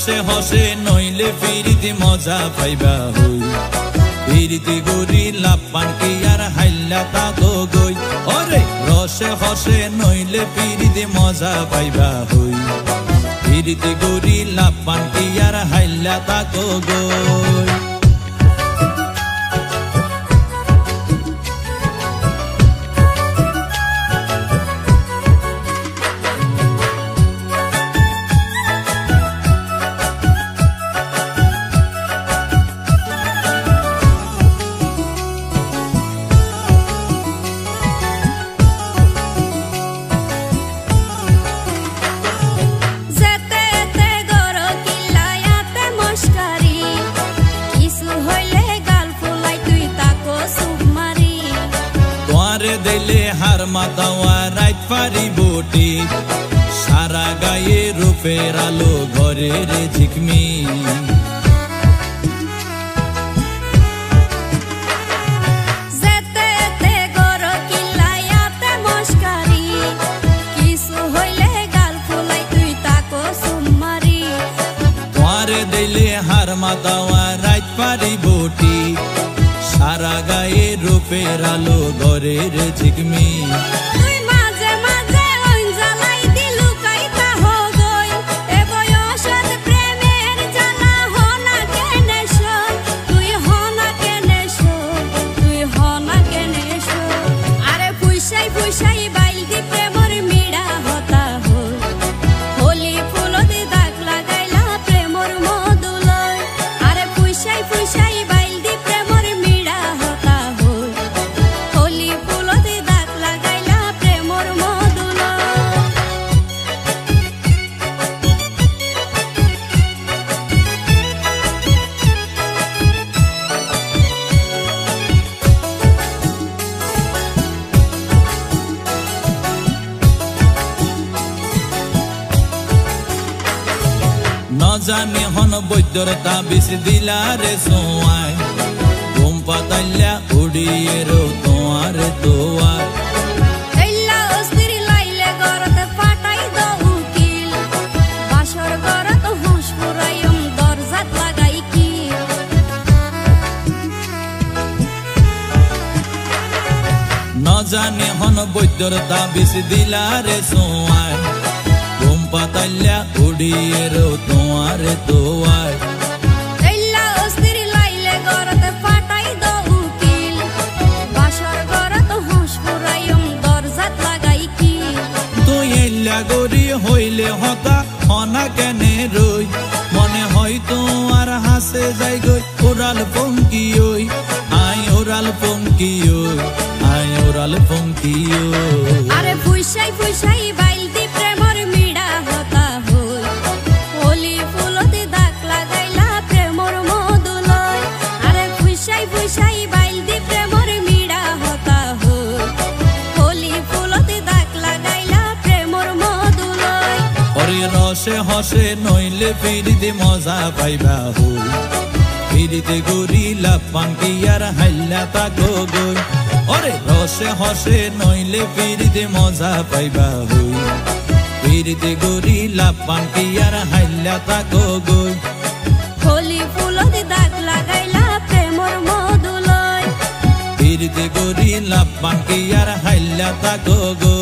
রসে হসে নইলে ফিরিতে মজা পাইবা হই ফিরিতে গরি লাপান কি আর হাইলা তাগো গই ওরে রসে হসে নইলে ফিরিতে মজা পাইবা হই ফিরিতে গরি লাপান কি আর হাইলা তাগো গই দিলে হার মাতাওয়া রাইত পারি বটি সারা গায়ে রূপের আলো ঘরে রে ঝিকমি দিলে হার মাতাওয়া রাইত পারি বটি সারা গায়ে রূপের আলো ঘরের ঝিকমি জানি হন বৈদ্যর তাবিজ দিলারে সোয়াই ঘুম পাতাইলা উড়িয়ে রো তোমার দোয়ার জানি হন বৈদ্যর তাবিজ দিলারে সোয়াই ঘুম পাতাইলা উড়িয়ে রো তোমার দোয়ার গরি হইলে হতা হনা কেনে রই মনে হয় তোমার হাসে যাই গই ওরাল পঙ্কি ওই আই ওরাল পঙ্কি ওই আই ওরাল পঙ্কি ওই আরে ফুইসাই ফুইসাই বাইল দি প্রেমর মিড়া হতা হই হোলি ফুলতে দাগ লাগাইলা প্রেমর মধু লয় আরে ফুইসাই ফুইসাই বাইল দি প্রেমর মিড়া হতা হই হোলি ফুলতে দাগ লাগাইলা প্রেমর মধু লয় ওরে রসে হসে নইলে ফিরিতে মজা পাইবা হই ফিরিতে গরি লাপান কি আর হাইলা তাগো গই ওরে রসে হসে নইলে ফিরিতে মজা পাইবা হই ফিরিতে গরি লাপান কি আর হাইলা তাগো গই হোলি ফুলতে দাগ লাগাইলা প্রেমর মধু লয় ফিরিতে গরি লাপান কি আর হাইলা তাগো গই।